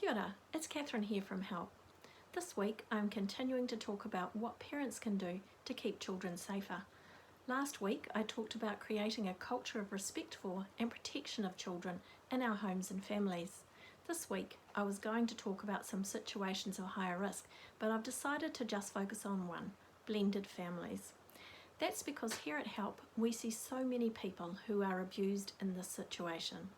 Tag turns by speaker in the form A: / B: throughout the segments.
A: Kia ora, it's Kathryn here from Help. This week I'm continuing to talk about what parents can do to keep children safer. Last week I talked about creating a culture of respect for and protection of children in our homes and families. This week I was going to talk about some situations of higher risk, but I've decided to just focus on one: blended families. That's because here at Help we see so many people who are abused in this situation.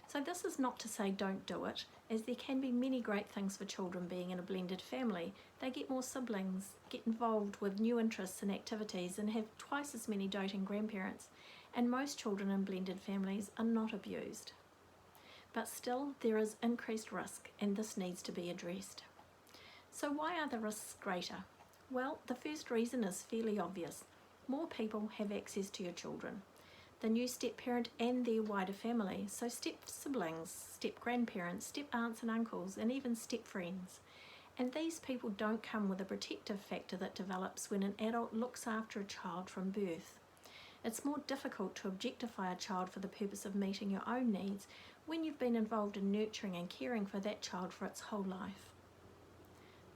A: So this is not to say don't do it, as there can be many great things for children being in a blended family. They get more siblings, get involved with new interests and activities, and have twice as many doting grandparents. And most children in blended families are not abused. But still, there is increased risk, and this needs to be addressed. So why are the risks greater? Well, the first reason is fairly obvious. More people have access to your children. The new step-parent and their wider family, so step-siblings, step-grandparents, step-aunts and uncles, and even step-friends. And these people don't come with a protective factor that develops when an adult looks after a child from birth. It's more difficult to objectify a child for the purpose of meeting your own needs when you've been involved in nurturing and caring for that child for its whole life.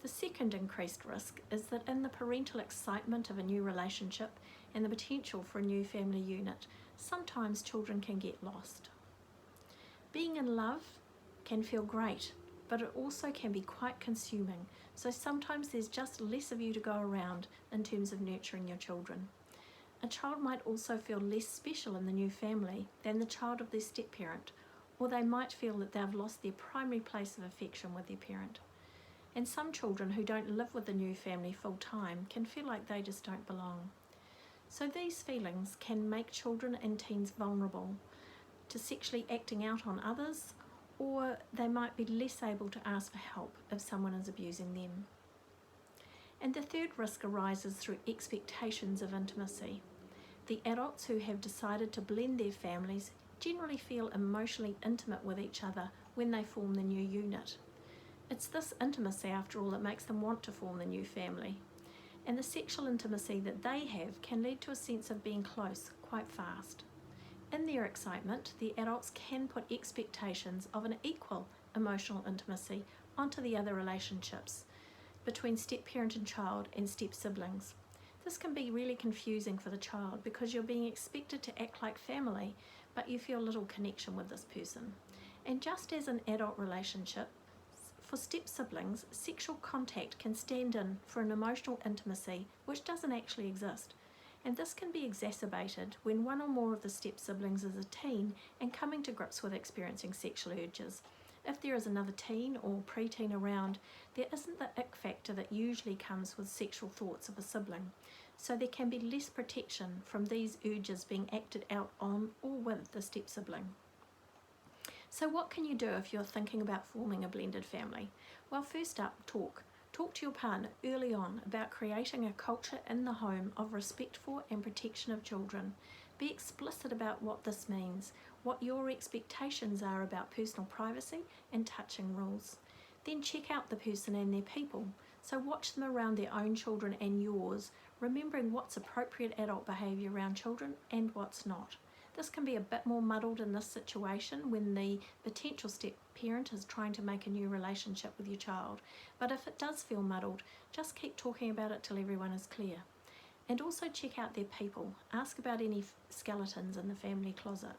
A: The second increased risk is that in the parental excitement of a new relationship and the potential for a new family unit, sometimes children can get lost. Being in love can feel great, but it also can be quite consuming, so sometimes there's just less of you to go around in terms of nurturing your children. A child might also feel less special in the new family than the child of their step-parent, or they might feel that they've lost their primary place of affection with their parent. And some children who don't live with the new family full-time can feel like they just don't belong. So these feelings can make children and teens vulnerable to sexually acting out on others, or they might be less able to ask for help if someone is abusing them. And the third risk arises through expectations of intimacy. The adults who have decided to blend their families generally feel emotionally intimate with each other when they form the new unit. It's this intimacy, after all, that makes them want to form the new family. And the sexual intimacy that they have can lead to a sense of being close quite fast. In their excitement, the adults can put expectations of an equal emotional intimacy onto the other relationships between step-parent and child and step-siblings. This can be really confusing for the child because you're being expected to act like family, but you feel little connection with this person. And just as an adult relationship, for step-siblings, sexual contact can stand in for an emotional intimacy which doesn't actually exist. And this can be exacerbated when one or more of the step-siblings is a teen and coming to grips with experiencing sexual urges. If there is another teen or preteen around, there isn't the ick factor that usually comes with sexual thoughts of a sibling. So there can be less protection from these urges being acted out on or with the step-sibling. So what can you do if you're thinking about forming a blended family? Well, first up, talk. Talk to your partner early on about creating a culture in the home of respect for and protection of children. Be explicit about what this means, what your expectations are about personal privacy and touching rules. Then check out the person and their people. So watch them around their own children and yours, remembering what's appropriate adult behaviour around children and what's not. This can be a bit more muddled in this situation when the potential step-parent is trying to make a new relationship with your child. But if it does feel muddled, just keep talking about it till everyone is clear. And also check out their people. Ask about any skeletons in the family closet.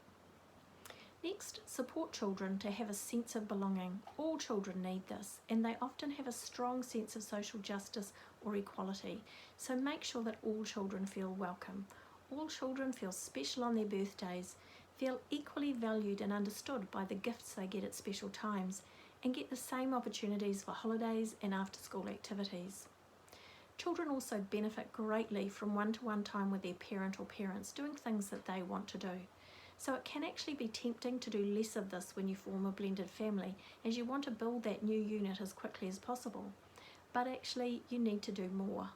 A: Next, support children to have a sense of belonging. All children need this, and they often have a strong sense of social justice or equality. So make sure that all children feel welcome. All children feel special on their birthdays, feel equally valued and understood by the gifts they get at special times, and get the same opportunities for holidays and after-school activities. Children also benefit greatly from one-to-one time with their parent or parents doing things that they want to do. So it can actually be tempting to do less of this when you form a blended family, as you want to build that new unit as quickly as possible. But actually, you need to do more.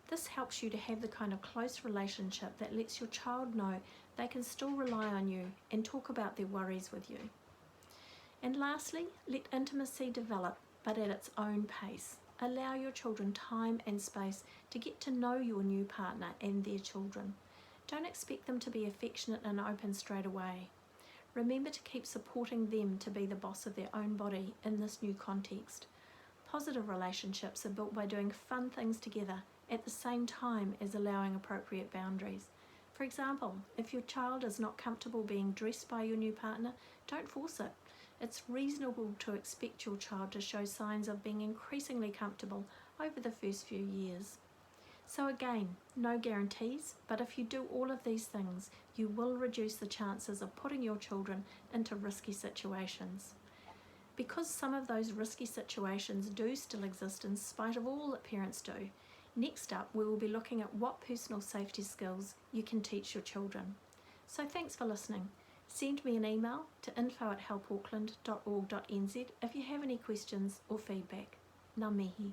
A: This helps you to have the kind of close relationship that lets your child know they can still rely on you and talk about their worries with you. And lastly, let intimacy develop, but at its own pace. Allow your children time and space to get to know your new partner and their children. Don't expect them to be affectionate and open straight away. Remember to keep supporting them to be the boss of their own body in this new context. Positive relationships are built by doing fun things together at the same time as allowing appropriate boundaries. For example, if your child is not comfortable being dressed by your new partner, don't force it. It's reasonable to expect your child to show signs of being increasingly comfortable over the first few years. So again, no guarantees, but if you do all of these things, you will reduce the chances of putting your children into risky situations. Because some of those risky situations do still exist in spite of all that parents do, next up we will be looking at what personal safety skills you can teach your children. So thanks for listening. Send me an email to info@helpauckland.org.nz if you have any questions or feedback. Ngā mihi.